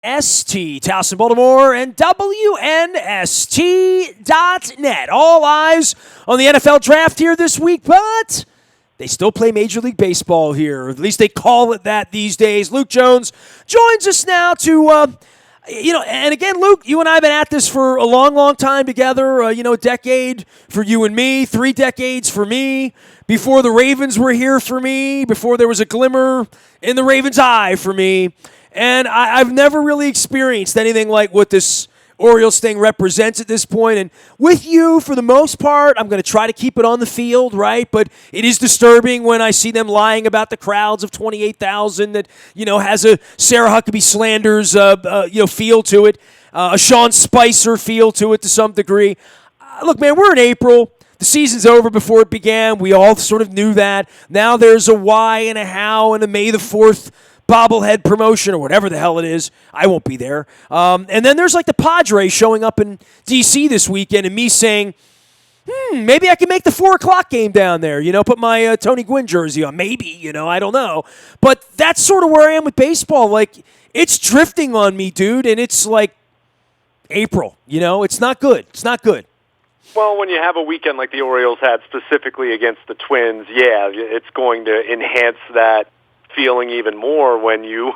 ST, Towson, Baltimore, and WNST.net. All eyes on the NFL draft here this week, but they still play Major League Baseball here. Or at least they call it that these days. Luke Jones joins us now to, and again, Luke, you and I have been at this for a long, long time together. A decade for you and me, 3 decades for me. Before the Ravens were here for me, before there was a glimmer in the Ravens' eye for me. And I've never really experienced anything like what this Orioles thing represents at this point. And with you, for the most part, I'm going to try to keep it on the field, right? But it is disturbing when I see them lying about the crowds of 28,000 that, has a Sarah Huckabee Slanders, feel to it, a Sean Spicer feel to it to some degree. Look, man, we're in April. The season's over before it began. We all sort of knew that. Now there's a why and a how and a May the 4th bobblehead promotion or whatever the hell it is. I won't be there. And then there's like the Padres showing up in D.C. this weekend and me saying, maybe I can make the 4 o'clock game down there, put my Tony Gwynn jersey on. Maybe, I don't know. But that's sort of where I am with baseball. Like, it's drifting on me, dude, and it's like April, It's not good. It's not good. Well, when you have a weekend like the Orioles had specifically against the Twins, yeah, it's going to enhance that feeling even more when you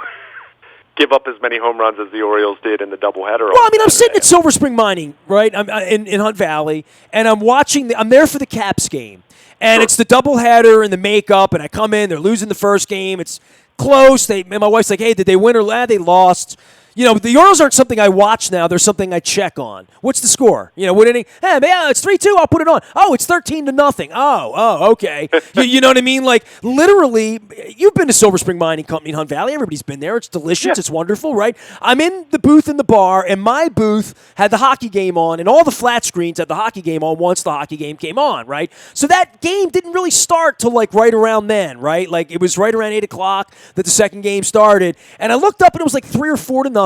give up as many home runs as the Orioles did in the doubleheader. Well, I'm sitting at Silver Spring Mining, right? I'm in Hunt Valley, and I'm watching. I'm there for the Caps game, and Sure. It's the doubleheader and the makeup. And I come in, they're losing the first game. It's close. And my wife's like, "Hey, did they win or they lost?" The Orioles aren't something I watch now. They're something I check on. What's the score? What inning? Hey, man, it's 3-2. I'll put it on. Oh, it's 13-0. Oh, okay. you know what I mean? Like, literally, you've been to Silver Spring Mining Company in Hunt Valley. Everybody's been there. It's delicious. Yeah. It's wonderful, right? I'm in the booth in the bar, and my booth had the hockey game on, and all the flat screens had the hockey game on once the hockey game came on, right? So that game didn't really start till, like, right around then, right? Like, it was right around 8 o'clock that the second game started. And I looked up, and it was like 3 or 4-0.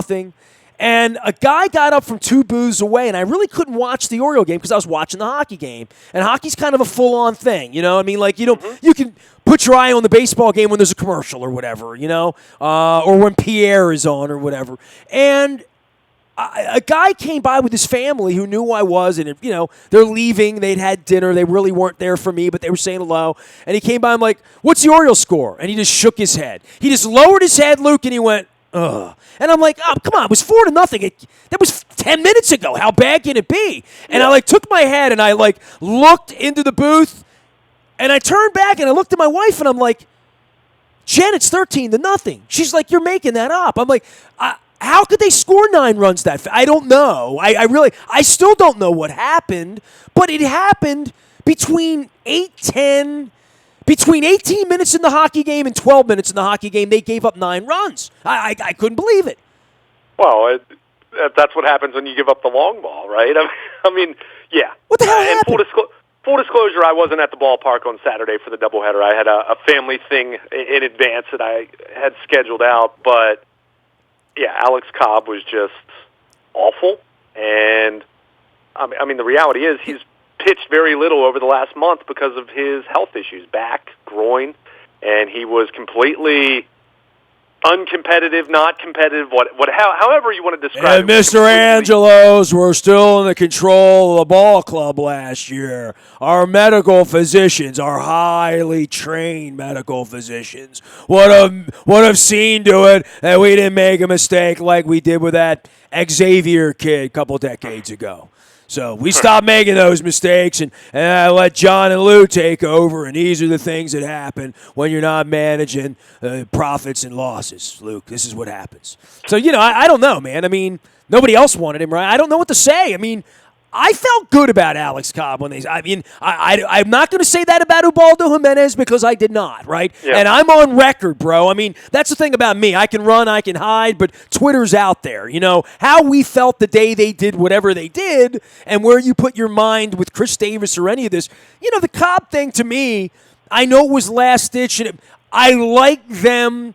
And a guy got up from 2 booths away, and I really couldn't watch the Oriole game because I was watching the hockey game. And hockey's kind of a full-on thing, Like, you can put your eye on the baseball game when there's a commercial or whatever, or when Pierre is on or whatever. And a guy came by with his family who knew who I was, and, they're leaving. They'd had dinner. They really weren't there for me, but they were saying hello. And he came by, I'm like, what's the Orioles score? And he just shook his head. He just lowered his head, Luke, and he went, ugh. And I'm like, oh, come on, it was 4-0. That was 10 minutes ago. How bad can it be? And I took my head and I looked into the booth, and I turned back and I looked at my wife and I'm like, Jen, it's 13-0. She's like, you're making that up. I'm like, how could they score 9 runs that fast? I don't know. I still don't know what happened, but it happened between 18 minutes in the hockey game and 12 minutes in the hockey game, they gave up 9 runs. I couldn't believe it. Well, that's what happens when you give up the long ball, right? I mean, yeah. What the hell happened? Full disclosure, I wasn't at the ballpark on Saturday for the doubleheader. I had a family thing in advance that I had scheduled out. But, yeah, Alex Cobb was just awful. And, I mean, the reality is he's pitched very little over the last month because of his health issues, back, groin, and he was completely uncompetitive, not competitive, however you want to describe it. And Mr. Angelos were still in the control of the ball club last year. Our medical physicians, our highly trained medical physicians, would have seen to it that we didn't make a mistake like we did with that Xavier kid a couple decades ago. So we stopped making those mistakes, and I let John and Lou take over, and these are the things that happen when you're not managing profits and losses, Luke. This is what happens. So, I don't know, man. I mean, nobody else wanted him, right? I don't know what to say. I mean, I felt good about Alex Cobb when I'm not going to say that about Ubaldo Jimenez because I did not, right? Yeah. And I'm on record, bro. I mean, that's the thing about me. I can run, I can hide, but Twitter's out there. How we felt the day they did whatever they did and where you put your mind with Chris Davis or any of this. The Cobb thing to me, I know it was last ditch, and I like them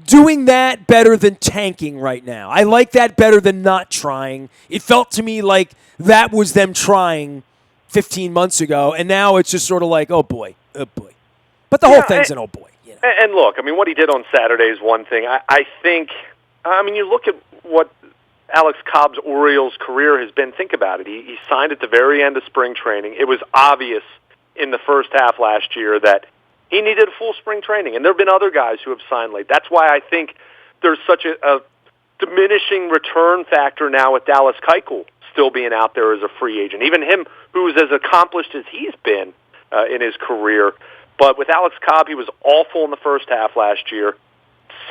doing that better than tanking right now. I like that better than not trying. It felt to me like that was them trying 15 months ago, and now it's just sort of like, oh boy. But the whole thing's an oh boy. And look, I mean, what he did on Saturday is one thing. I think I mean, you look at what Alex Cobb's Orioles career has been. Think about it. He signed at the very end of spring training. It was obvious in the first half last year that he needed a full spring training, and there have been other guys who have signed late. That's why I think there's such a diminishing return factor now with Dallas Keuchel still being out there as a free agent. Even him, who's as accomplished as he's been in his career. But with Alex Cobb, he was awful in the first half last year.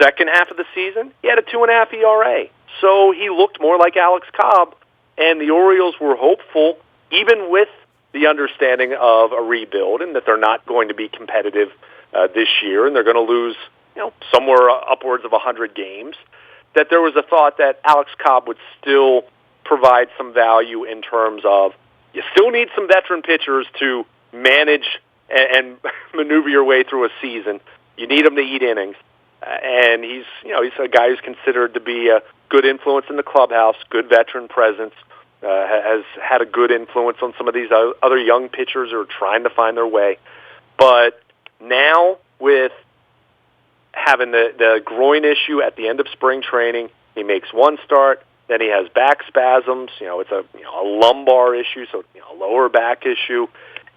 Second half of the season, he had a 2.5 ERA. So he looked more like Alex Cobb, and the Orioles were hopeful, even with the understanding of a rebuild and that they're not going to be competitive this year, and they're going to lose, somewhere upwards of 100 games, that there was a thought that Alex Cobb would still provide some value in terms of you still need some veteran pitchers to manage and maneuver your way through a season. You need them to eat innings. And he's a guy who's considered to be a good influence in the clubhouse, good veteran presence, has had a good influence on some of these other young pitchers who are trying to find their way. But now with having the groin issue at the end of spring training, he makes one start, then he has back spasms. It's a lumbar issue, so a lower back issue.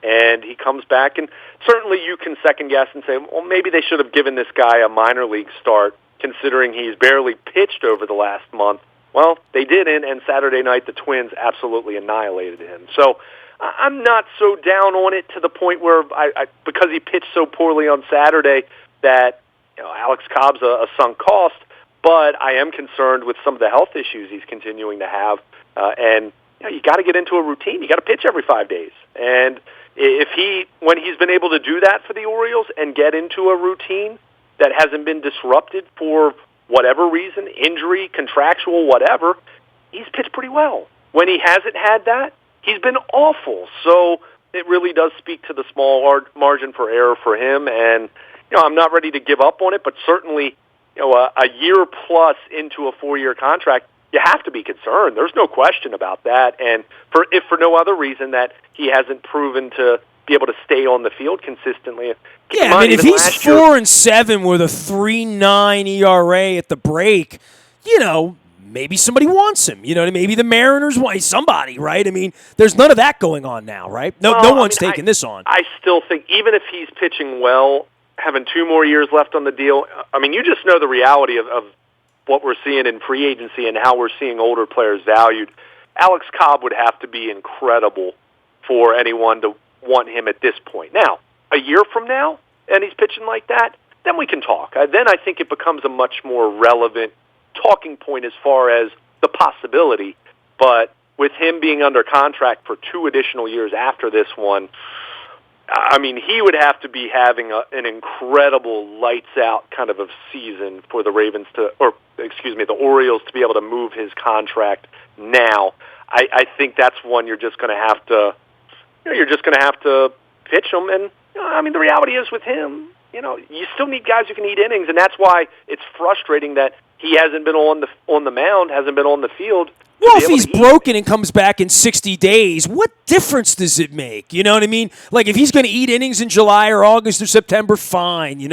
And he comes back, and certainly you can second-guess and say, well, maybe they should have given this guy a minor league start, considering he's barely pitched over the last month. Well, they didn't, and Saturday night the Twins absolutely annihilated him. So I'm not so down on it to the point where, because he pitched so poorly on Saturday, that Alex Cobb's a sunk cost, but I am concerned with some of the health issues he's continuing to have, and you got to get into a routine. You got to pitch every 5 days, and when he's been able to do that for the Orioles and get into a routine that hasn't been disrupted for whatever reason, injury, contractual, whatever, he's pitched pretty well. When he hasn't had that, he's been awful. So it really does speak to the small margin for error for him. And I'm not ready to give up on it, but certainly a year plus into a 4-year contract, you have to be concerned. There's no question about that. And if for no other reason that he hasn't proven to be able to stay on the field consistently. Yeah, I mean, if he's 4-7 with a 3.9 ERA at the break, maybe somebody wants him. Maybe the Mariners want somebody, right? I mean, there's none of that going on now, right? No one's taking this on. I still think even if he's pitching well, having 2 more years left on the deal, I mean, you just know the reality of what we're seeing in free agency and how we're seeing older players valued. Alex Cobb would have to be incredible for anyone to want him at this point. Now, a year from now, and he's pitching like that, then we can talk. Then I think it becomes a much more relevant talking point as far as the possibility. But with him being under contract for 2 additional years after this one, I mean, he would have to be having an incredible lights-out kind of a season for the the Orioles to be able to move his contract now. I think that's one you're just going to have to, pitch him. And I mean, the reality is with him, you still need guys who can eat innings, and that's why it's frustrating that he hasn't been on the mound, hasn't been on the field. Well, if he's broken and comes back in 60 days, what difference does it make? You know what I mean? Like, if he's going to eat innings in July or August or September, fine.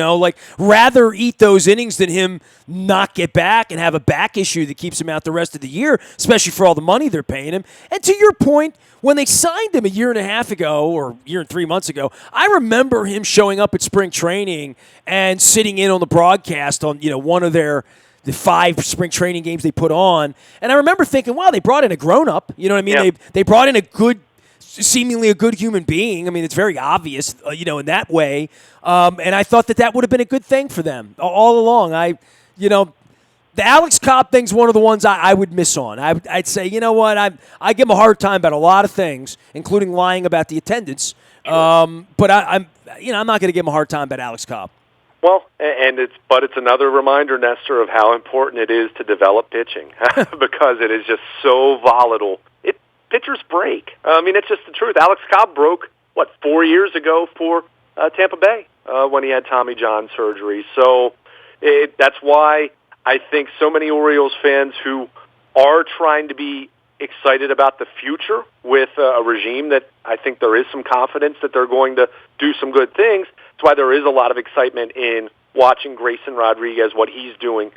Rather eat those innings than him not get back and have a back issue that keeps him out the rest of the year, especially for all the money they're paying him. And to your point, when they signed him a year and a half ago or a year and 3 months ago, I remember him showing up at spring training and sitting in on the broadcast on, one of the 5 spring training games they put on. And I remember thinking, wow, they brought in a grown-up. You know what I mean? Yeah. They brought in seemingly a good human being. I mean, it's very obvious, in that way. And I thought that would have been a good thing for them all along. The Alex Cobb thing's one of the ones I would miss on. I'd say, you know what, I give him a hard time about a lot of things, including lying about the attendance. Sure. But I'm not going to give him a hard time about Alex Cobb. Well, but it's another reminder, Nestor, of how important it is to develop pitching because it is just so volatile. Pitchers break. I mean, it's just the truth. Alex Cobb broke 4 years ago for Tampa Bay when he had Tommy John surgery. So that's why I think so many Orioles fans who are trying to be excited about the future with a regime that I think there is some confidence that they're going to do some good things. That's why there is a lot of excitement in watching Grayson Rodriguez, what he's doing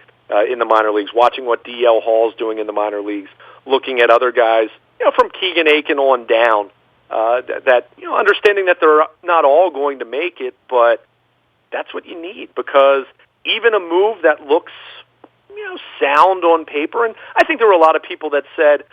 in the minor leagues, watching what D.L. Hall's doing in the minor leagues, looking at other guys, from Keegan Aiken on down, understanding that they're not all going to make it, but that's what you need, because even a move that looks, sound on paper, and I think there were a lot of people that said,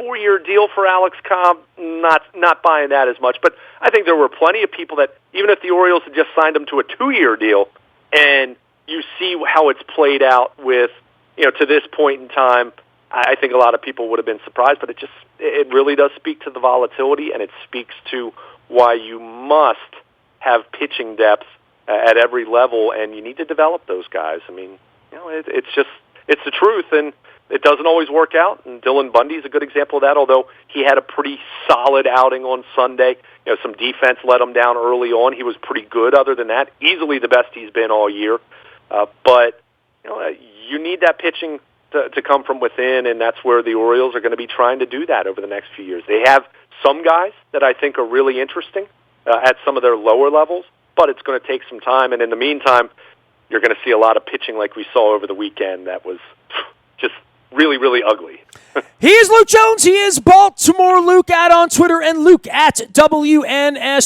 4-year deal for Alex Cobb, not buying that as much, but I think there were plenty of people that, even if the Orioles had just signed him to a 2-year deal, and you see how it's played out with, to this point in time, I think a lot of people would have been surprised, but it really does speak to the volatility, and it speaks to why you must have pitching depth at every level, and you need to develop those guys. I mean, it's the truth, and it doesn't always work out, and Dylan Bundy's a good example of that, although he had a pretty solid outing on Sunday. Some defense let him down early on. He was pretty good other than that, easily the best he's been all year. But you need that pitching to come from within, and that's where the Orioles are going to be trying to do that over the next few years. They have some guys that I think are really interesting at some of their lower levels, but it's going to take some time, and in the meantime, you're going to see a lot of pitching like we saw over the weekend that was just really, really ugly. He is Luke Jones. He is Baltimore Luke out on Twitter, and Luke at WNST.net.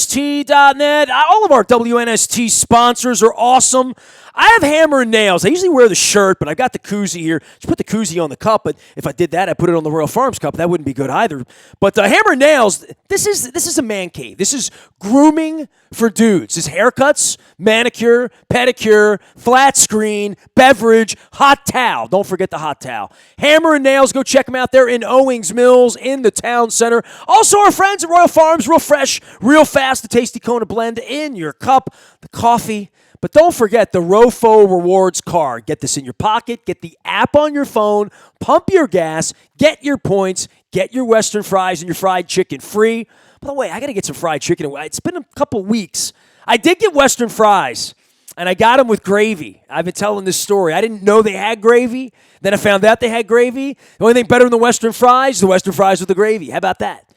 All of our WNST sponsors are awesome. I have Hammer and Nails. I usually wear the shirt, but I got the koozie here. Just put the koozie on the cup, but if I did that, I'd put it on the Royal Farms cup. That wouldn't be good either. But Hammer and Nails, this is a man cave. This is grooming for dudes. This is haircuts, manicure, pedicure, flat screen, beverage, hot towel. Don't forget the hot towel. Hammer and Nails, go check them out there in Owings Mills in the town center. Also, our friends at Royal Farms, real fresh, real fast, the tasty Kona blend in your cup, the coffee. But don't forget the ROFO Rewards card. Get this in your pocket. Get the app on your phone. Pump your gas. Get your points. Get your Western fries and your fried chicken free. By the way, I got to get some fried chicken. It's been a couple weeks. I did get Western fries, and I got them with gravy. I've been telling this story. I didn't know they had gravy. Then I found out they had gravy. The only thing better than the Western fries with the gravy. How about that?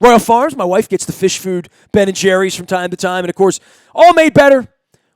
Royal Farms, my wife gets the fish food Ben & Jerry's from time to time. And, of course, all made better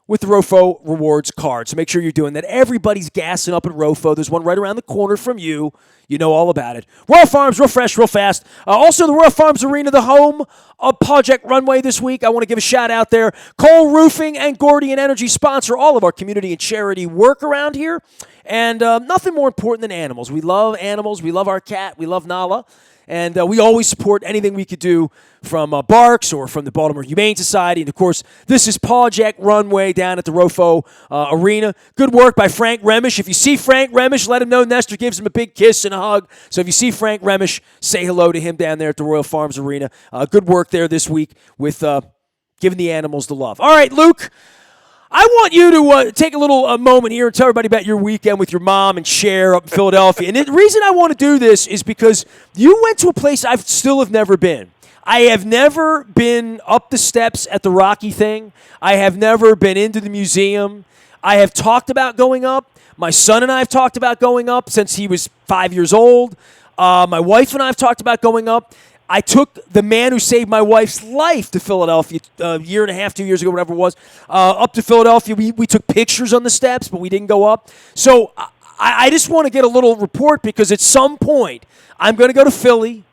with the ROFO Rewards card. So make sure you're doing that. Everybody's gassing up at ROFO. There's one right around the corner from you. You know all about it. Royal Farms, real fresh, real fast. Also, the Royal Farms Arena, the home of Project Runway this week. I want to give a shout out there. Cole Roofing and Gordian Energy sponsor all of our community and charity work around here. And nothing more important than animals. We love animals. We love our cat. We love Nala. And we always support anything we could do from Barks or from the Baltimore Humane Society. And, of course, this is Project Runway down at the ROFO Arena. Good work by Frank Remish. If you see Frank Remish, let him know Nestor gives him a big kiss and a hug. So if you see Frank Remish, say hello to him down there at the Royal Farms Arena. Good work there this week with giving the animals the love. All right, Luke. I want you to take a little moment here and tell everybody about your weekend with your mom and Cher up in Philadelphia. And the reason I want to do this is because you went to a place I still have never been. I have never been up the steps at the Rocky thing. I have never been into the museum. I have talked about going up. My son and I have talked about going up since he was 5 years old. My wife and I have talked about going up. I took the man who saved my wife's life to Philadelphia a year and a half, 2 years ago, whatever it was, up to Philadelphia. We took pictures on the steps, but we didn't go up. So I just want to get a little report because at some point I'm going to go to Philly.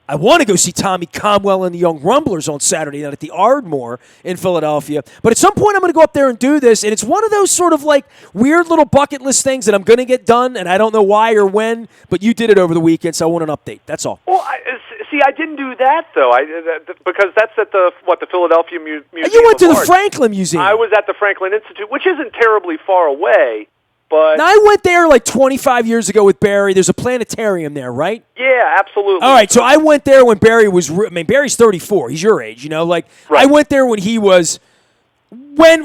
I want to go see Tommy Conwell and the Young Rumblers on Saturday night at the Ardmore in Philadelphia. But at some point, I'm going to go up there and do this. And it's one of those sort of like weird little bucket list things that I'm going to get done. And I don't know why or when, but you did it over the weekend, so I want an update. That's all. Well, I didn't do that, though, because that's at the Philadelphia Museum. You went to the Franklin Museum. I was at the Franklin Institute, which isn't terribly far away. But now, I went there like 25 years ago with Barry. There's a planetarium there, right? Yeah, absolutely. All right, so I went there when Barry was, Barry's 34. He's your age, Right. I went there when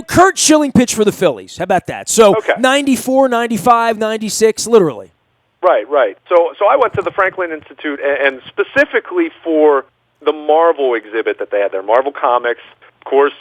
Curt Schilling pitched for the Phillies. How about that? So, okay. 94, 95, 96, literally. Right. So I went to the Franklin Institute, and specifically for the Marvel exhibit that they had there, Marvel Comics, of course.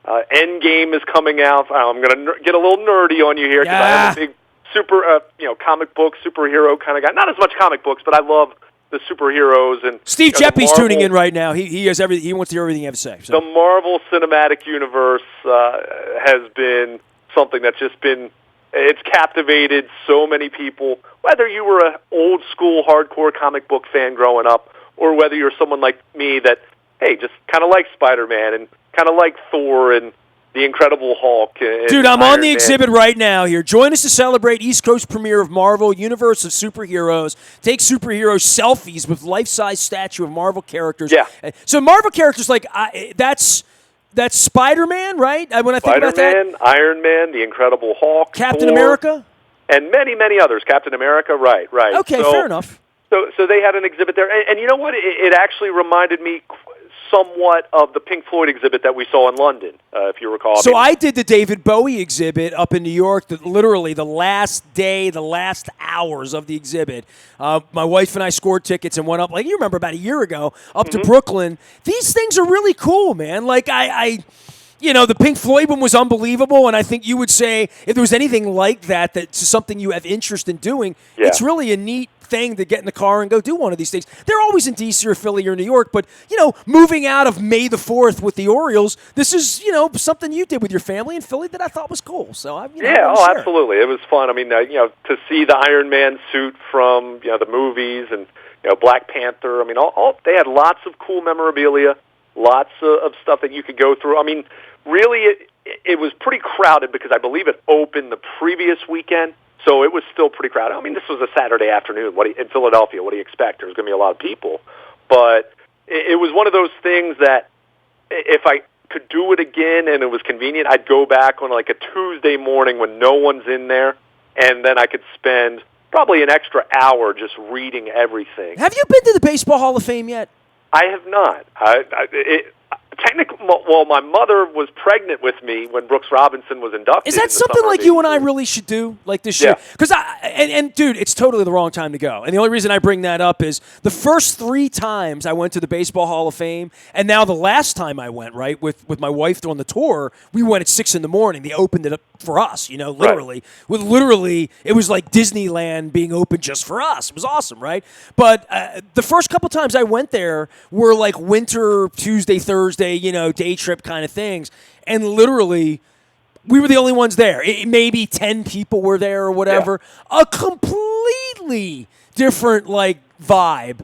Endgame is coming out. I'm going to get a little nerdy on you here because I am a big comic book superhero kind of guy. Not as much comic books, but I love the superheroes. And Steve Jeppy's tuning in right now. He has everything. He wants to hear everything you have to say. So. The Marvel Cinematic Universe has been something that's just been It's captivated so many people, whether you were an old-school hardcore comic book fan growing up or whether you're someone like me that, hey, just kind of like Spider-Man and kind of like Thor and the Incredible Hulk. Dude, I'm on the exhibit right now here. Join us to celebrate East Coast premiere of Marvel Universe of Superheroes. Take superhero selfies with life-size statue of Marvel characters. Yeah. So Marvel characters, like, that's Spider-Man, right? When I think about that. Spider-Man, Iron Man, the Incredible Hulk, Captain Thor, America? and many, many others. Captain America, right. Okay, fair enough. So they had an exhibit there. And you know what? It actually reminded me somewhat of the Pink Floyd exhibit that we saw in London, if you recall. So I did the David Bowie exhibit up in New York, literally the last day, the last hours of the exhibit. My wife and I scored tickets and went up, like you remember about a year ago, up to Brooklyn. These things are really cool, man. Like the Pink Floyd one was unbelievable, and I think you would say if there was anything like that's something you have interest in doing, it's really a neat thing to get in the car and go do one of these things. They're always in D.C. or Philly or New York, but, moving out of May the 4th with the Orioles, this is, something you did with your family in Philly that I thought was cool. So, absolutely. It was fun. I mean, to see the Iron Man suit from, the movies and, Black Panther. I mean, they had lots of cool memorabilia, lots of stuff that you could go through. I mean, really, it was pretty crowded because I believe it opened the previous weekend. So it was still pretty crowded. I mean, this was a Saturday afternoon in Philadelphia. What do you expect? There was going to be a lot of people. But it was one of those things that if I could do it again and it was convenient, I'd go back on like a Tuesday morning when no one's in there, and then I could spend probably an extra hour just reading everything. Have you been to the Baseball Hall of Fame yet? I have not. Technically, well, my mother was pregnant with me when Brooks Robinson was inducted. Is that something like you and I really should do, like this year? Because dude, it's totally the wrong time to go. And the only reason I bring that up is the first 3 times I went to the Baseball Hall of Fame, and now the last time I went, right, with my wife on the tour, we went at 6 a.m. They opened it up for us, literally. Right. Literally, it was like Disneyland being open just for us. It was awesome, right? But the first couple times I went there were like winter, Tuesday, Thursday, day trip kind of things. And literally, we were the only ones there. Maybe 10 people were there or whatever. Yeah. A completely different, vibe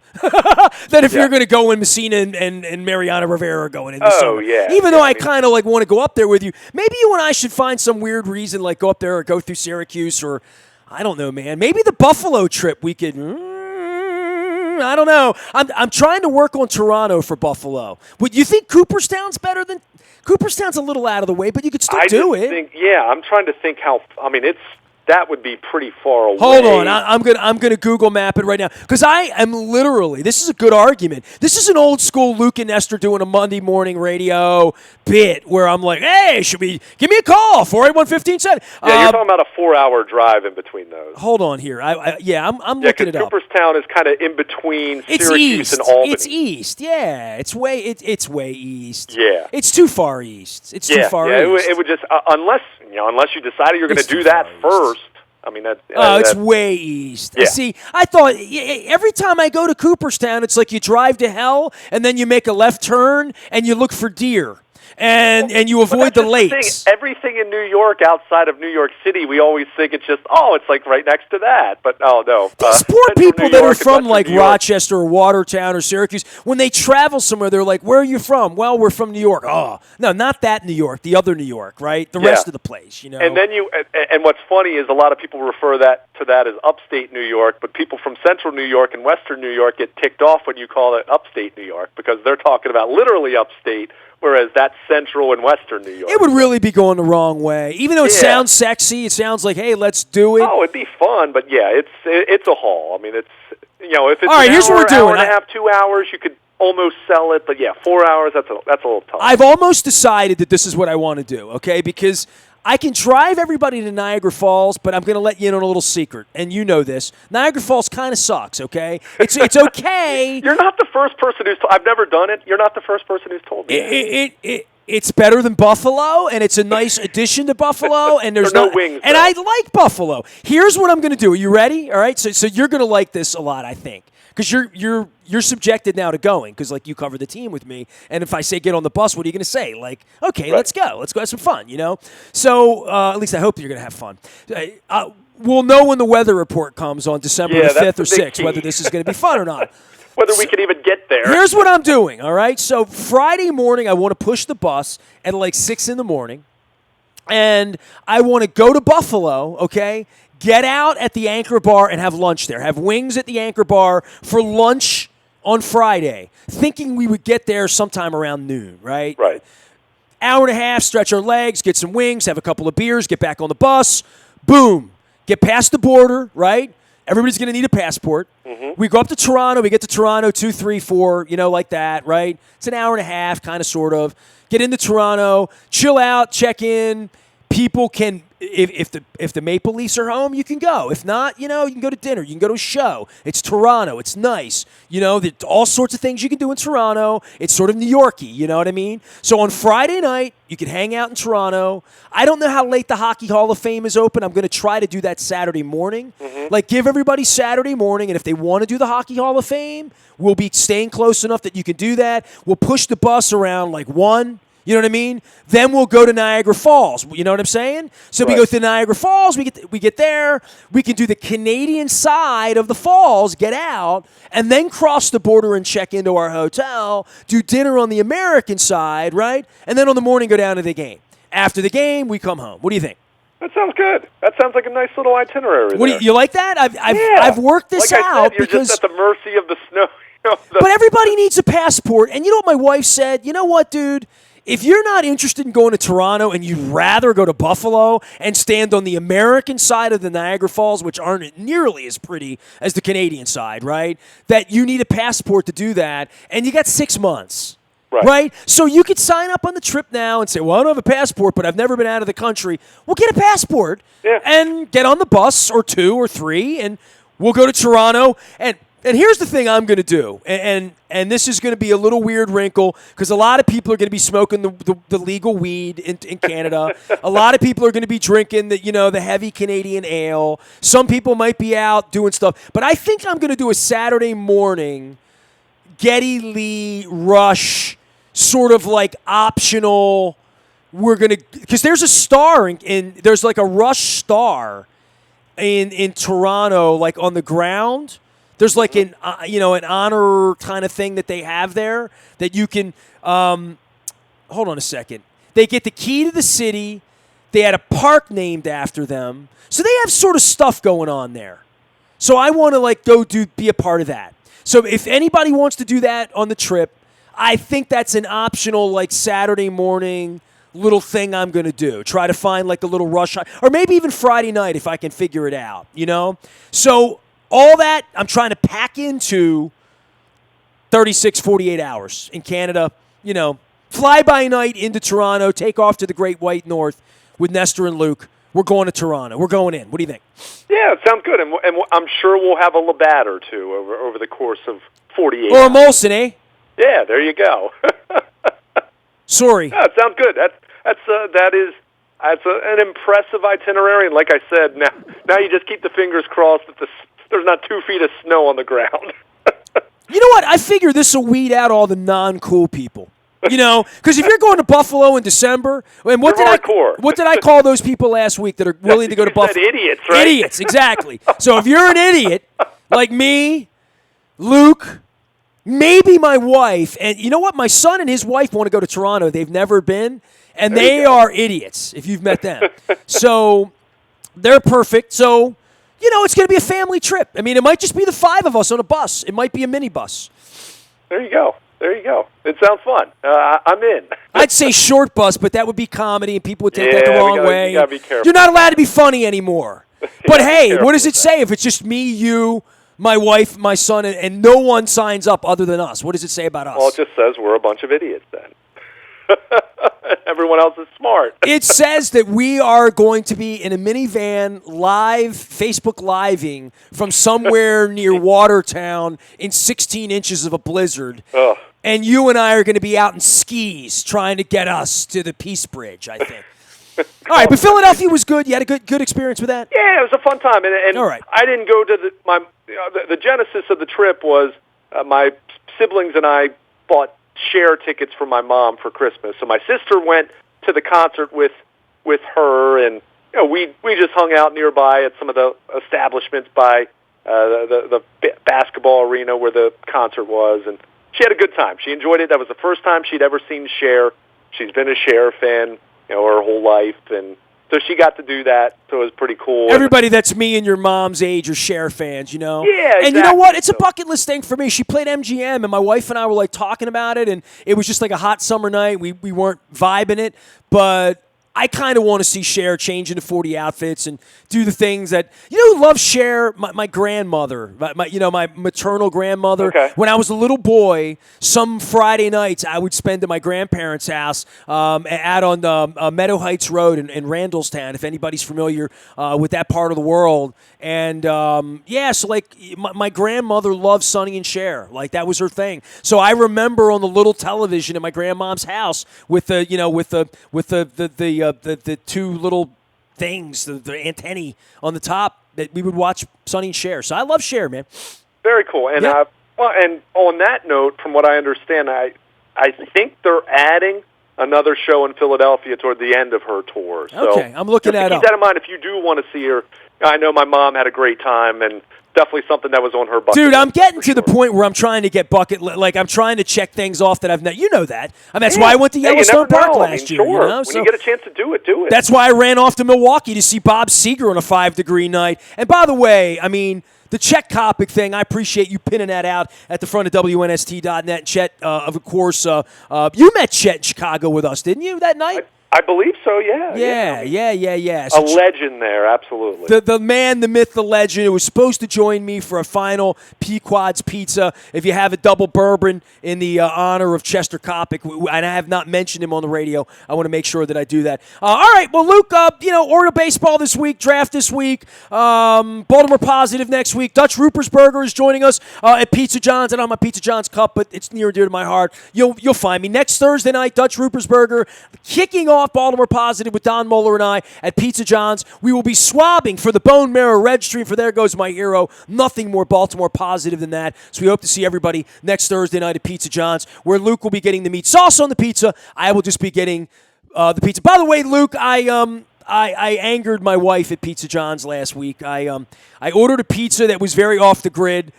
than if you're going to go when Messina and Mariano Rivera are going in the summer. Yeah. Even though I kind of, want to go up there with you. Maybe you and I should find some weird reason, go up there or go through Syracuse or, I don't know, man. Maybe the Buffalo trip we could... I don't know. I'm trying to work on Toronto for Buffalo. Would you think Cooperstown's better than Cooperstown's a little out of the way, but you could still do it. I'm trying to think how. I mean, that would be pretty far away. Hold on, I'm gonna Google map it right now because I am literally. This is a good argument. This is an old school Luke and Nestor doing a Monday morning radio bit where I'm like, hey, should we give me a call 481-1570? Yeah, you're talking about a 4-hour drive in between those. Hold on here. I'm looking it up. Cooperstown is kind of in between Syracuse and Albany. It's east. Yeah, it's way east. Yeah, it's too far east. It's too far east. It would just unless you decided you're going to do that first. I mean, it's way east. Yeah. See, I thought every time I go to Cooperstown, it's like you drive to hell and then you make a left turn and you look for deer. And you avoid the lakes. Everything in New York outside of New York City, we always think it's just, it's like right next to that. But no. These poor people that are from like Rochester or Watertown or Syracuse, when they travel somewhere, they're like, where are you from? Well, we're from New York. Oh, no, not that New York, the other New York, right? The rest of the place, And then and what's funny is a lot of people refer to that as upstate New York, but people from central New York and western New York get ticked off when you call it upstate New York because they're talking about literally upstate, whereas that's central and western New York. It would really be going the wrong way. Even though it sounds sexy, it sounds like, hey, let's do it. Oh, it'd be fun, but it's a haul. I mean, it's if it's all right, here's what we're doing. Hour and a half, 2 hours, you could almost sell it, but 4 hours, that's a little tough. I've almost decided that this is what I want to do, okay? Because I can drive everybody to Niagara Falls, but I'm going to let you in on a little secret, and you know this. Niagara Falls kind of sucks, okay? It's okay. You're not the first person who's I've never done it. You're not the first person who's told me It's better than Buffalo, and it's a nice addition to Buffalo, and there's no wings. And I like Buffalo. Here's what I'm going to do. Are you ready? All right? So you're going to like this a lot, I think. because you're subjected now to going because like you cover the team with me, and if I say get on the bus, what are you going to say? Like, okay, let's go have some fun, So at least I hope you're going to have fun. We'll know when the weather report comes on December the 5th or 6th whether this is going to be fun or not. Whether we can even get there. Here's what I'm doing, all right? So Friday morning, I want to push the bus at like 6 in the morning, and I want to go to Buffalo, okay? Get out at the Anchor Bar and have lunch there. Have wings at the Anchor Bar for lunch on Friday, thinking we would get there sometime around noon, right? Right. Hour and a half, stretch our legs, get some wings, have a couple of beers, get back on the bus, boom, get past the border, right? Everybody's going to need a passport. Mm-hmm. We go up to Toronto. We get to Toronto 2, 3, 4, like that, right? It's an hour and a half, kind of, sort of. Get into Toronto, chill out, check in. People can, if the Maple Leafs are home, you can go. If not, you can go to dinner. You can go to a show. It's Toronto. It's nice. There's all sorts of things you can do in Toronto. It's sort of New York-y, you know what I mean? So on Friday night, you can hang out in Toronto. I don't know how late the Hockey Hall of Fame is open. I'm going to try to do that Saturday morning. Mm-hmm. Like, give everybody Saturday morning, and if they want to do the Hockey Hall of Fame, we'll be staying close enough that you can do that. We'll push the bus around like 1. You know what I mean? Then we'll go to Niagara Falls. You know what I'm saying? So we go to Niagara Falls. We get there. We can do the Canadian side of the falls, get out, and then cross the border and check into our hotel, do dinner on the American side, right? And then on the morning, go down to the game. After the game, we come home. What do you think? That sounds good. That sounds like a nice little itinerary. You like that? I've worked this out. Like I said, you're just at the mercy of the snow. But everybody needs a passport. And you know what my wife said? You know what, dude? If you're not interested in going to Toronto and you'd rather go to Buffalo and stand on the American side of the Niagara Falls, which aren't nearly as pretty as the Canadian side, right? That you need a passport to do that, and you got 6 months. Right? So you could sign up on the trip now and say, well, I don't have a passport, but I've never been out of the country. Well, get a passport and get on the bus or 2 or 3, and we'll go to Toronto. And here's the thing I'm going to do, and this is going to be a little weird wrinkle because a lot of people are going to be smoking the legal weed in Canada. A lot of people are going to be drinking the heavy Canadian ale. Some people might be out doing stuff. But I think I'm going to do a Saturday morning Geddy Lee Rush sort of like optional. We're going to – because there's a star there's like a Rush star in Toronto like on the ground. There's like an honor kind of thing that they have there that you can hold on a second. They get the key to the city. They had a park named after them. So they have sort of stuff going on there. So I want to be a part of that. So if anybody wants to do that on the trip, I think that's an optional Saturday morning little thing I'm going to do. Try to find a little rush or maybe even Friday night if I can figure it out, So all that I'm trying to pack into 36, 48 hours in Canada. Fly by night into Toronto, take off to the Great White North with Nestor and Luke. We're going to Toronto. We're going in. What do you think? Yeah, it sounds good. And I'm sure we'll have a Labatt or two over the course of 48 hours. Or a Molson, eh? Yeah, there you go. Sorry. Yeah, it sounds good. That's an impressive itinerary. And like I said, now you just keep the fingers crossed that there's not 2 feet of snow on the ground. You know what? I figure this will weed out all the non-cool people. Because if you're going to Buffalo in December, and what did I call those people last week that are willing to go to Buffalo? Idiots, right? Idiots, exactly. So if you're an idiot like me, Luke, maybe my wife, and you know what? My son and his wife want to go to Toronto. They've never been, and they are idiots if you've met them. So they're perfect. So. It's going to be a family trip. I mean, it might just be the 5 of us on a bus. It might be a minibus. There you go. It sounds fun. I'm in. I'd say short bus, but that would be comedy, and people would take that the wrong way. You got to be careful. You're not allowed to be funny anymore. But, hey, what does it say if it's just me, you, my wife, my son, and no one signs up other than us? What does it say about us? Well, it just says we're a bunch of idiots then. Everyone else is smart. It says that we are going to be in a minivan Facebook living from somewhere near Watertown in 16 inches of a blizzard. Ugh. And you and I are going to be out in skis trying to get us to the Peace Bridge, I think. All right, but Philadelphia was good. You had a good experience with that? Yeah, it was a fun time. And All right. I didn't go to the genesis of the trip was my siblings and I bought share tickets for my mom for Christmas. So my sister went to the concert with her, and we just hung out nearby at some of the establishments by the basketball arena where the concert was, and she had a good time. She enjoyed it. That was the first time she'd ever seen Cher. She's been a Cher fan, her whole life, and so she got to do that. So it was pretty cool. Everybody that's me and your mom's age are Cher fans, Yeah, exactly. And you know what? It's a bucket list thing for me. She played MGM, and my wife and I were like talking about it, and it was just like a hot summer night. We weren't vibing it, but I kind of want to see Cher change into 40 outfits and do the things that who loves Cher. My grandmother, my maternal grandmother. Okay. When I was a little boy, some Friday nights I would spend at my grandparents' house out on Meadow Heights Road in Randallstown. If anybody's familiar with that part of the world, and so like my grandmother loved Sonny and Cher, like that was her thing. So I remember on the little television at my grandmom's house with the two little things, the antennae on the top, that we would watch Sonny and Cher. So I love Cher, man. Very cool. And and on that note, from what I understand, I think they're adding another show in Philadelphia toward the end of her tour. So okay, I'm looking at it. Keep that in mind if you do want to see her. I know my mom had a great time, and definitely something that was on her bucket list. Dude, I'm getting to the point where I'm trying to get like I'm trying to check things off that I've not. You know that. I mean, that's why I went to Yellowstone Park last year. Sure. When you get a chance to do it, do it. That's why I ran off to Milwaukee to see Bob Seger on a 5-degree night. And by the way, I mean, the Chet Kopic thing, I appreciate you pinning that out at the front of WNST.net. Chet, of course, you met Chet in Chicago with us, didn't you, that night? I believe so, yeah. Yeah. So a legend there, absolutely. The man, the myth, the legend, who was supposed to join me for a final Pequod's Pizza. If you have a double bourbon in the honor of Chester Kopic, and I have not mentioned him on the radio, I want to make sure that I do that. All right, well, Luke, Oriole baseball this week, draft this week, Baltimore Positive next week. Dutch Rupersberger is joining us at Pizza John's. I don't have my Pizza John's cup, but it's near and dear to my heart. You'll find me next Thursday night, Dutch Rupersberger, kicking off Baltimore Positive with Don Moeller and I at Pizza John's. We will be swabbing for the Bone Marrow Registry, and for there goes my hero. Nothing more Baltimore Positive than that. So we hope to see everybody next Thursday night at Pizza John's, where Luke will be getting the meat sauce on the pizza. I will just be getting the pizza. By the way, Luke, I angered my wife at Pizza John's last week. I ordered a pizza that was very off the grid,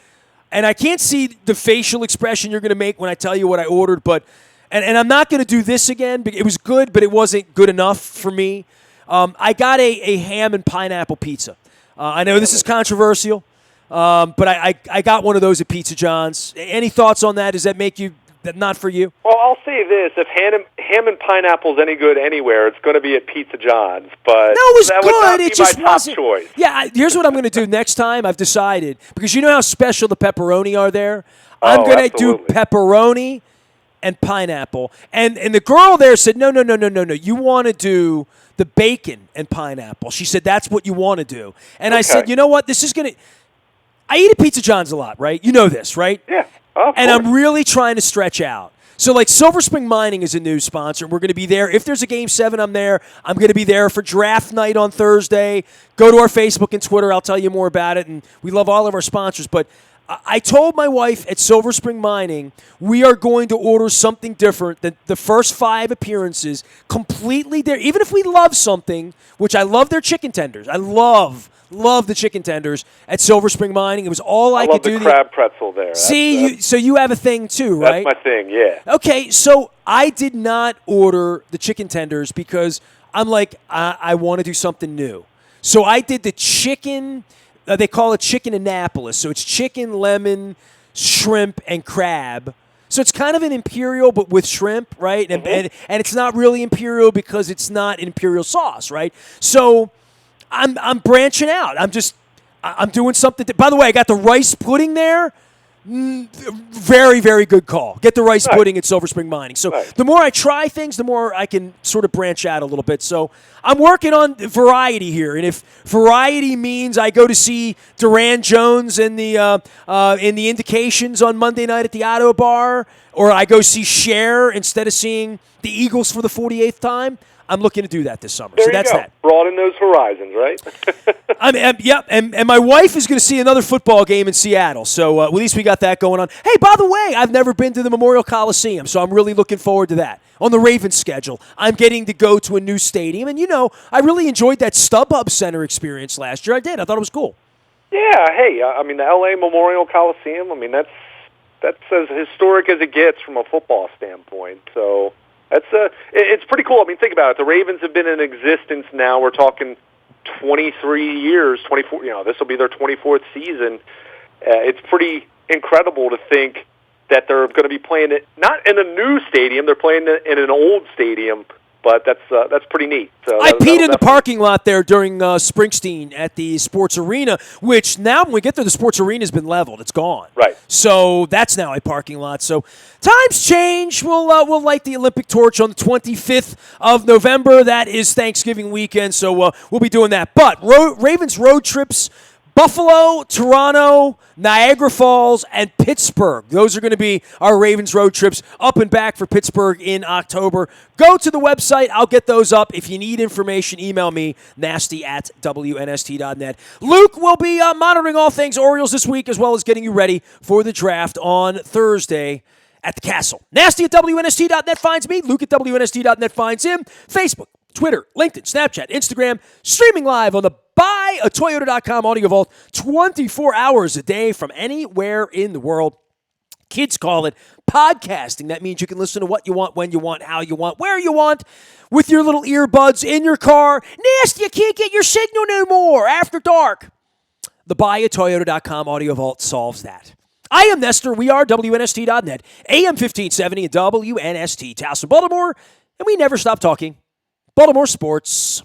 and I can't see the facial expression you're going to make when I tell you what I ordered, but And I'm not going to do this again. It was good, but it wasn't good enough for me. I got a ham and pineapple pizza. I know this is controversial, but I got one of those at Pizza John's. Any thoughts on that? Does that make you not for you? Well, I'll say this. If ham and pineapple is any good anywhere, it's going to be at Pizza John's. But no, it was that good. Would not be it just my top wasn't. Choice. Yeah, here's what I'm going to do next time. I've decided. Because you know how special the pepperoni are there? I'm going to do pepperoni and pineapple. And the girl there said, no. You want to do the bacon and pineapple. She said, that's what you want to do. And I said, you know what? This is going to – I eat at Pizza John's a lot, right? You know this, right? Yeah. And I'm really trying to stretch out. So, like, Silver Spring Mining is a new sponsor. We're going to be there. If there's a Game 7, I'm there. I'm going to be there for draft night on Thursday. Go to our Facebook and Twitter. I'll tell you more about it. And we love all of our sponsors. But I told my wife at Silver Spring Mining we are going to order something different than the first 5 appearances, completely there. Even if we love something, which I love their chicken tenders. I love the chicken tenders at Silver Spring Mining. It was all I could do. I love the crab pretzel there. See, so you have a thing too, right? That's my thing, yeah. Okay, so I did not order the chicken tenders because I'm like, I want to do something new. So I did the chicken... they call it chicken Annapolis. So it's chicken, lemon, shrimp, and crab. So it's kind of an imperial, but with shrimp, right? And it's not really imperial because it's not an imperial sauce, right? So I'm branching out. I'm doing something. By the way, I got the rice pudding there. Very, very good call. Get the rice pudding at Silver Spring Mining. So the more I try things, the more I can sort of branch out a little bit. So I'm working on variety here, and if variety means I go to see Duran Jones in the Indications on Monday night at the Auto Bar, or I go see Cher instead of seeing the Eagles for the 48th time, I'm looking to do that this summer. There so that's you go. that. Broaden those horizons, right? Yep, and my wife is going to see another football game in Seattle, so at least we got that going on. Hey, by the way, I've never been to the Memorial Coliseum, so I'm really looking forward to that. On the Ravens schedule, I'm getting to go to a new stadium, and I really enjoyed that StubHub Center experience last year. I did. I thought it was cool. Yeah, hey, I mean, the L.A. Memorial Coliseum, I mean, that's as historic as it gets from a football standpoint, so it's pretty cool. I mean, think about it. The Ravens have been in existence now. We're talking 23 years, 24. This will be their 24th season. It's pretty incredible to think that they're going to be playing it not in a new stadium. They're playing it in an old stadium. But that's pretty neat. So I peed in the parking lot there during Springsteen at the Sports Arena, which now when we get there, the Sports Arena has been leveled. It's gone. Right. So that's now a parking lot. So times change. We'll light the Olympic torch on the 25th of November. That is Thanksgiving weekend, so we'll be doing that. But Ravens road trips, Buffalo, Toronto, Niagara Falls, and Pittsburgh. Those are going to be our Ravens road trips up and back for Pittsburgh in October. Go to the website. I'll get those up. If you need information, email me, nasty@wnst.net. Luke will be monitoring all things Orioles this week, as well as getting you ready for the draft on Thursday at the Castle. Nasty@wnst.net finds me. Luke at wnst.net finds him. Facebook, Twitter, LinkedIn, Snapchat, Instagram, streaming live on the buyatoyota.com audio vault 24 hours a day from anywhere in the world. Kids call it podcasting. That means you can listen to what you want, when you want, how you want, where you want, with your little earbuds in your car. Nasty, you can't get your signal no more after dark. The buyatoyota.com audio vault solves that. I am Nestor. We are WNST.net, AM 1570 and WNST, Towson, Baltimore, and we never stop talking Baltimore sports.